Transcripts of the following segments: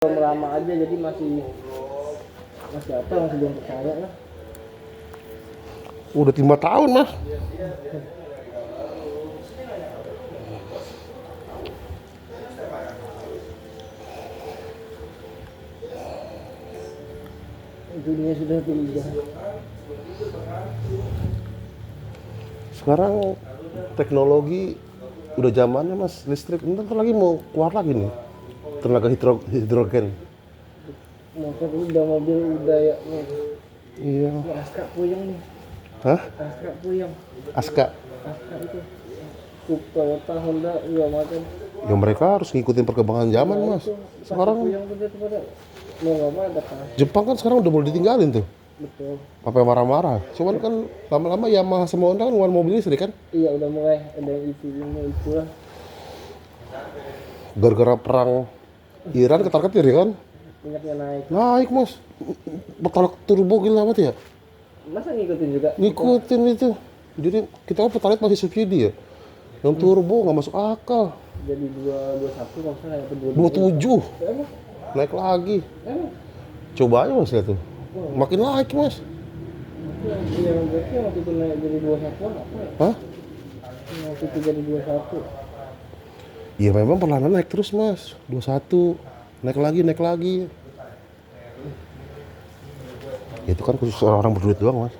belum lama aja, jadi masih apa, masih belum percaya lah. Udah 5 tahun mas. Dunia sudah berubah. Sekarang teknologi udah zamannya mas, listrik. Ntar lagi mau keluar lagi nih tenaga hidrogen. Motor udah, mobil udah ya. Iya. Ini Aska puyeng nih. Hah? Aska puyeng. Aska. Aska itu Toyota, Honda, juga macam. Ya mereka harus ngikutin perkembangan zaman mas. Sekarang puyeng tuh dia pada mau nggak mau ada kan. Jepang kan sekarang udah mulai ditinggalin tuh. Betul. Apa marah-marah. Cuman kan lama-lama Yamaha sama Honda kan ngeluarin mobil listrik kan. Iya udah mulai ada yang ini itulah. Gara-gara perang Iran ketar-ketir ya kan. Minyaknya naik. Naik mas. Pertalite turbo gila amat ya. Masa ngikutin juga? Ngikutin itu. Jadi kita kan pertalite masih subsidi ya. Yang turbo nggak masuk akal. Jadi 221 kalau salah atau 27 Emang? naik lagi. Emang? Coba aja mas lihat tuh. Makin naik mas. Iya, berarti yang waktu itu naik jadi 21 apa ya? Hah? Yang waktu itu jadi 21. Iya memang perlahan naik terus mas. 21 naik lagi. Itu kan khusus orang berduit doang mas.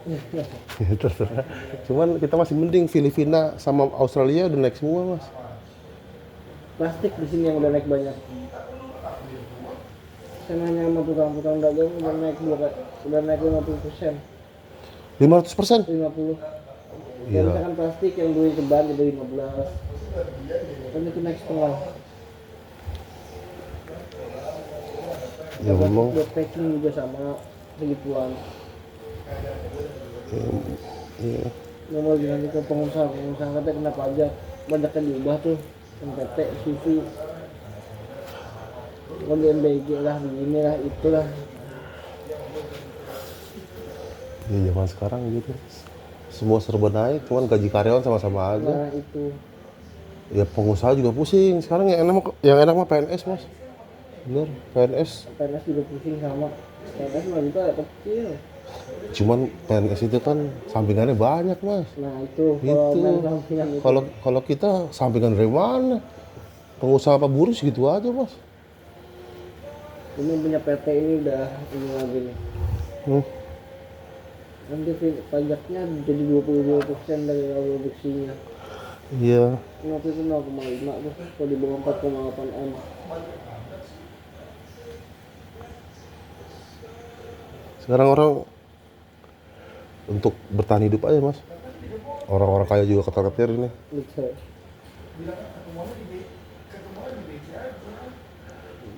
Terserah. Cuman kita masih mending Filipina sama Australia udah naik semua mas. Plastik di sini yang udah naik banyak. Saya nanya sama tukang dagang udah naik 50%. 500%? 50. Iya. Kalau misalkan plastik yang beli ceban jadi 15. Kan itu naik setengah. Ya memang. Buat packing juga sama segituan. Iya. Nomor nanti ke pengusaha katanya kena pajak, pajaknya diubah tuh, MPT, CV, di MBG lah, begini lah, itulah. Ya zaman sekarang gitu. Semua serba naik, cuman gaji karyawan sama-sama aja. Nah itu. Ya pengusaha juga pusing. Sekarang yang enak mah PNS mas. Bener, PNS. PNS juga pusing sama. PNS mah juga kecil. Cuman PNS itu kan sampingannya banyak mas. Nah itu. Kalau kita sampingan dari mana? Pengusaha apa buruh gitu aja mas. Ini punya PT ini udah ini lagi nih. Nanti pajaknya jadi 22% dari produksinya. Iya. Waktu itu 0,5 tuh, kalau di bawah 4,8 M. Sekarang orang untuk bertahan hidup aja mas. Orang-orang kaya juga ketar-ketir ini. Betul.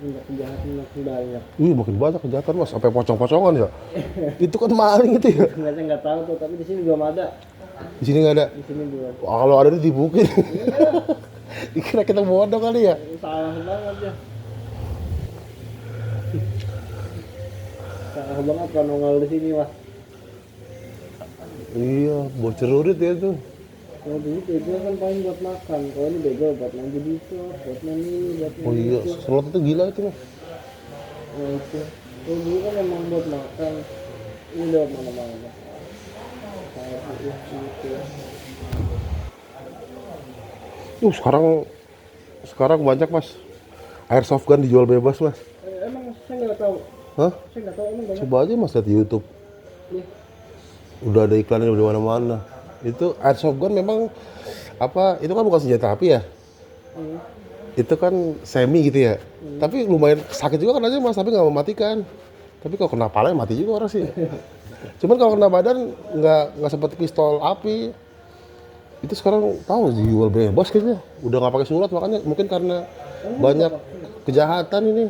Kejahatan makin banyak. Makin banyak kejahatan mas, sampai pocong-pocongan ya. Itu kan maling itu ya. Saya nggak tahu tuh, tapi di sini belum ada. Di sini nggak ada. Di sini belum. Wah, kalau ada dibukin. Dikira kita bodoh kali ya. Salah banget ya. Salah banget kan nongol di sini mas. Iya, bocor urit ya tuh. Kalau dulu bego kan paling buat makan, kalau ini bego buat main jadi itu, buat main ini, buat main Oh iya, itu. slot itu gila itu mas. Nah itu. Kalau dulu kan emang buat makan, ini udah mana-mana. Kayak gitu. Sekarang banyak mas. Airsoft gun dijual bebas mas. Emang saya nggak tahu. Hah? Saya nggak tahu emang banyak. Coba aja mas lihat di YouTube. Nih. Udah ada iklannya di mana-mana. Itu airsoft gun memang apa? Itu kan bukan senjata api ya. Itu kan semi gitu ya. Tapi lumayan sakit juga kan aja mas. Tapi nggak mematikan. Tapi kalau kena pala mati juga orang sih. Cuman kalau kena badan nggak seperti pistol api. Itu sekarang tahu dijual bebas kayaknya. Udah nggak pakai surat makanya mungkin karena banyak kejahatan ini.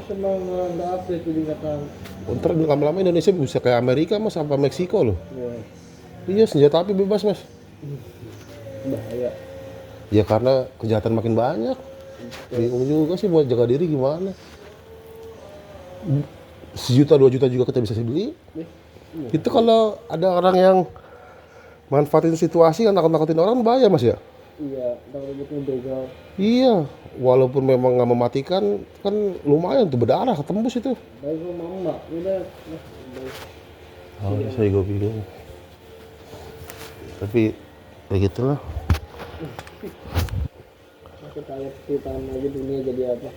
Semua nggak ada apa itu nggak tahu. Ntar lama-lama Indonesia bisa kayak Amerika mas apa Meksiko loh. Ya. Iya senjata api bebas mas. Bahaya. Ya karena kejahatan makin banyak. Bingung juga sih buat jaga diri gimana. 1 juta 2 juta juga kita bisa beli. Itu kalau ada orang yang manfaatin situasi yang nakut-nakutin orang bahaya mas ya. Iya, takut begal. Iya, walaupun memang nggak mematikan, kan lumayan tuh berdarah, ketembus itu. Baik rumah emak, udah. Nah, baik. Oh, saya juga bingung. Tapi ya gitulah. Aku tanya ceritaan aja dunia jadi apa.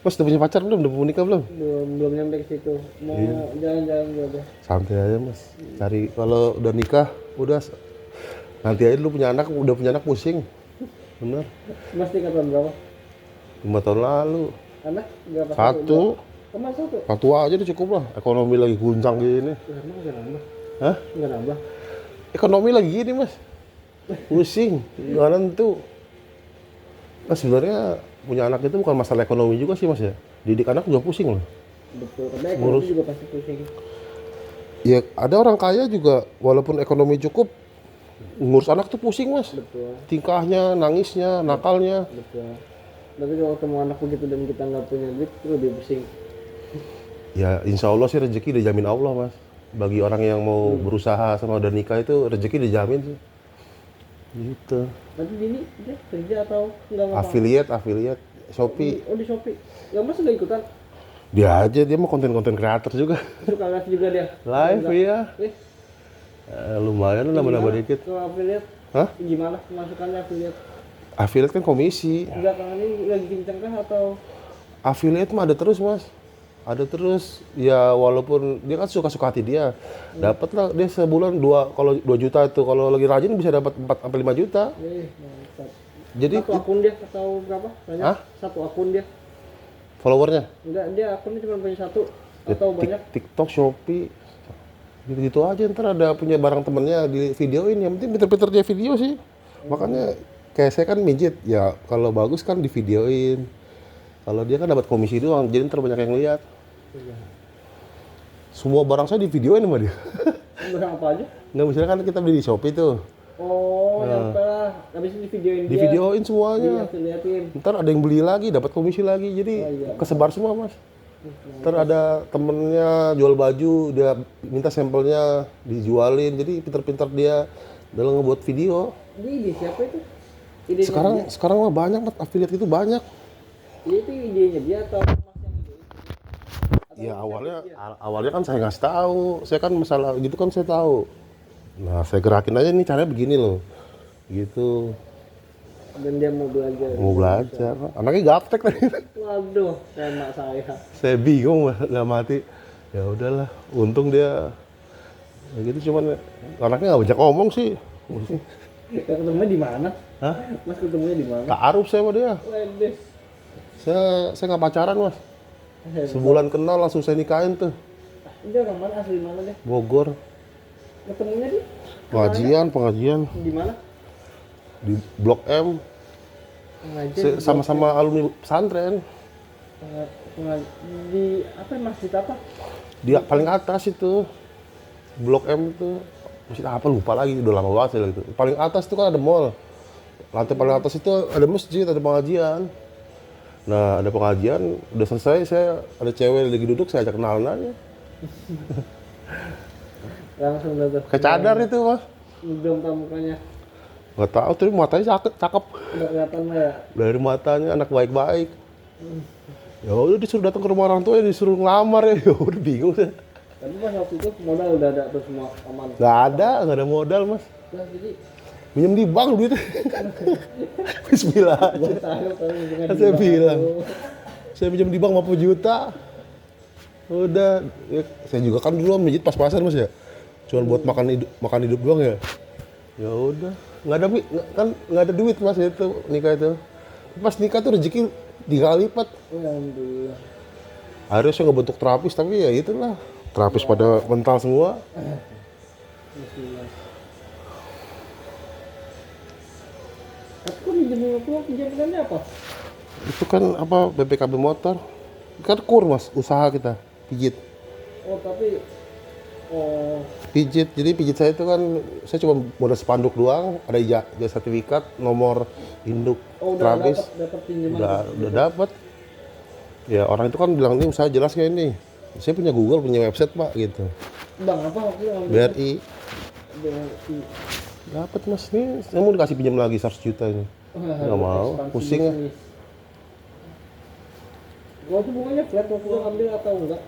Mas udah punya pacar belum? Udah mau nikah belum? Belum nyampe ke situ. Mau jalan-jalan dulu. Santai aja mas. Cari kalau udah nikah, udah nanti aja dulu punya anak, udah punya anak pusing. Bener. Mas nikah tahun berapa? 5 tahun lalu. Anak berapa? Satu. Kamu satu? Satu aja udah cukup lah. Ekonomi lagi guncang gini. Emang nggak nambah? Hah? Nggak nambah? Ekonomi lagi gini mas. Pusing. Nggak nentu. Mas sebenarnya punya anak itu bukan masalah ekonomi juga sih mas ya. Didik anak juga pusing loh. Betul. Karena ekonomi juga pasti pusing. Ya ada orang kaya juga walaupun ekonomi cukup ngurus anak tuh pusing mas. Betul. Tingkahnya, nangisnya, nakalnya. Betul. Tapi kalau ketemu anak begitu dan kita nggak punya duit, itu lebih pusing. Ya insya Allah sih rezeki dijamin Allah mas. Bagi orang yang mau berusaha sama udah nikah itu rezeki dijamin sih. Gitu. Nanti Dini dia kerja atau nggak apa-apa? Affiliate, Shopee. Oh di Shopee. Nggak Mas nggak ikutan? Dia aja, dia mau konten-konten kreator juga. Suka live juga dia? Live iya. Eh, Lumayan lah nambah-nambah dikit. kalau affiliate? Hah? Gimana masukannya affiliate? Affiliate kan komisi. Enggak, kan ini lagi kenceng kah atau? Affiliate mah ada terus mas. Ada terus, ya walaupun dia kan suka-suka hati dia. Dapat lah dia sebulan kalau 2 juta itu, kalau lagi rajin bisa dapat 4 sampai 5 juta. Mantap. Jadi Satu akun dia atau berapa? Banyak? Hah? Satu akun dia? followernya Enggak, dia akunnya cuma punya satu ya, atau banyak? TikTok, Shopee, gitu-gitu aja. Ntar ada punya barang temennya di videoin, yang penting pinter-pinter dia video sih. Makanya kayak saya kan mijit, ya kalau bagus kan di videoin. Kalau dia kan dapat komisi doang, jadi ntar banyak yang lihat. Iya. Semua barang saya di videoin sama dia. Barang apa aja? Nggak, misalnya kan kita beli di Shopee tuh, Oh, yang telah habis itu di videoin di dia. videoin semuanya. Liatin. Ntar ada yang beli lagi, dapat komisi lagi, jadi kesebar semua mas. Ntar ada temennya jual baju, dia minta sampelnya dijualin, jadi pinter-pinter dia dalam ngebuat video. Ini ide siapa itu? Idenya Sekarang mah banyak mas, affiliate itu banyak. dia. Itu idenya dia atau Mas yang ide? Ya awalnya kan saya ngasih tahu, saya kan masalah gitu kan saya tahu. Nah saya gerakin aja nih caranya begini loh, gitu. Dan dia mau belajar. Mau belajar, anaknya gaptek tadi. Waduh, kayak mak saya. Saya bingung nggak mati. Ya udahlah, untung dia ya gitu, cuman anaknya nggak banyak ngomong sih. Ketemunya di mana? Hah? Mas ketemunya di mana? Ta'aruf saya sama dia. Waduh. Saya nggak pacaran mas. Sebulan kenal langsung saya nikahin tuh. Dia orang mana, asli mana deh? Bogor. Ketemunya di Pengajian di mana? di Blok M. Pengajian Sama-sama alumni pesantren. di apa masjid apa? Dia paling atas itu. Blok M itu. Masjid apa lupa lagi, udah lama banget saya gitu. Paling atas itu kan ada mall. Lantai paling atas itu ada masjid, ada pengajian. Nah, ada pengajian, udah selesai, saya ada cewek lagi duduk, saya ajak kenalan aja. Langsung datang. Kayak cadar itu, Mas. Belum tahu mukanya. Nggak tahu, tapi matanya cakep. Udah kelihatan lah ya. Dari matanya anak baik-baik. Ya udah disuruh datang ke rumah orang tua, disuruh ngelamar ya. Ya udah bingung saya. Tapi pas waktu itu modal udah ada tuh semua aman. Nggak ada modal, Mas. Nah, jadi Minjem di bank duit. Bismillah aja. gua tahu hubungan Kan di saya bank bilang, tuh. saya pinjam di bank 50 juta. Udah, ya, saya juga kan dulu mijit pas-pasan mas ya. Cuma buat makan hidup doang ya. Ya udah, nggak ada duit mas itu nikah itu. Pas nikah tuh rezeki 3 kali lipat. Alhamdulillah. Akhirnya saya ngebentuk terapis, tapi ya itulah. Terapis pada mental semua. Bismillah. Tapi kok pinjamannya apa? Itu kan apa, BPKB motor. Kan kur mas, usaha kita, pijit. Oh tapi Pijit, jadi pijit saya itu kan, saya cuma modal spanduk doang, ada ijazah sertifikat, nomor induk udah terapis. dapat pinjaman. Udah dapat. Ya orang itu kan bilang, ini usaha jelas kayak ini. Saya punya Google, punya website pak gitu. Bang apa waktu itu ngambil? BRI. BRI. Dapat mas, nih saya mau dikasih pinjam lagi 100 juta ini. Nggak mau, Ekspansi pusing ya. bisnis. Gua tuh bunganya flat waktu gua ngambil atau enggak?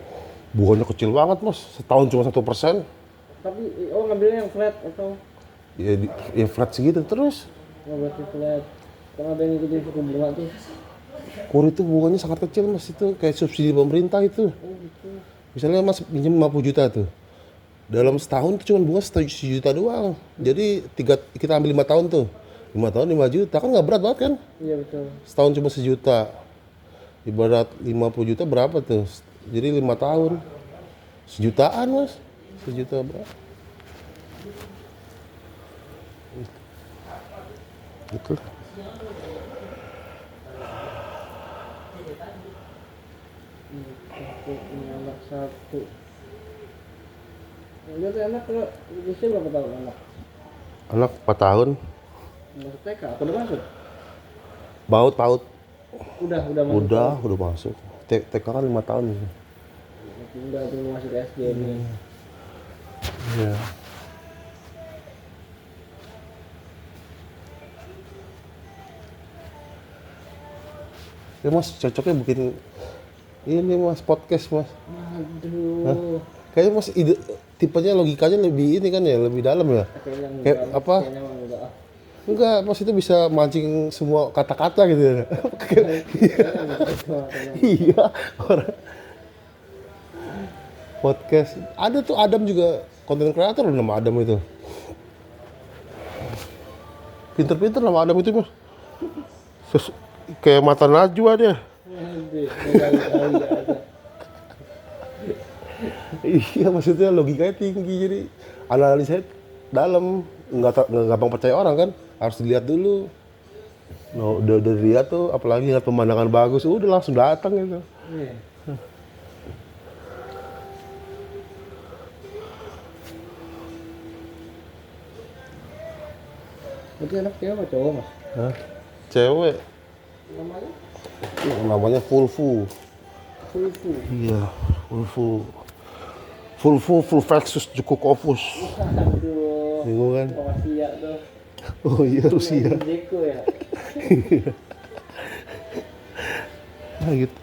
Bunganya kecil banget mas, setahun cuma 1%. Tapi ngambilnya yang flat atau Ya, ya flat segitu terus. nggak berarti flat? Karena ada yang ngikutin suku bunga tuh. KUR itu bunganya sangat kecil mas, itu kayak subsidi pemerintah itu. Oh gitu. Misalnya mas pinjam 50 juta tuh, dalam setahun itu cuma bunga 1 juta doang. Jadi kita ambil 5 tahun tuh, 5 tahun 5 juta kan nggak berat banget kan? Iya betul. Setahun cuma 1 juta, ibarat 50 juta berapa tuh? Jadi 5 tahun, 1 jutaan mas, 1 juta berapa? Itu. Aku punya anak satu. Dia tuh anak kalau usia berapa tahun anak? Anak 4 tahun, Masuk TK atau udah masuk? PAUD. Udah masuk. Udah masuk. TK kan 5 tahun. Udah tuh masuk SD nih. Iya. Ya mas, cocoknya bikin ini mas, podcast mas. Aduh. Kayaknya mas tipenya logikanya lebih ini kan ya, lebih dalam ya. Kayaknya Kayak enggak. apa? Kayaknya emang enggak. Enggak, mas itu bisa mancing semua kata-kata gitu ya. Iya, orang podcast. Ada tuh Adam juga konten kreator nama Adam itu. Pinter-pinter nama Adam itu mas. Kayak mata Najwa dia. Aduh, kali-kali aja. Iya maksudnya logikanya tinggi jadi analisanya dalam, nggak gampang percaya orang kan, harus dilihat dulu. No, udah dilihat tuh, apalagi lihat pemandangan bagus, udah langsung datang gitu. Iya. Itu anak cewek apa cowok mas? Hah? Cewek, Namanya? namanya Fulfu. Fulfu. Iya, Fulfu. Full versus Jukukofus. Aduh. Bingung kan? Kroasia tuh. Oh iya Rusia. Jeko ya. Nah gitu.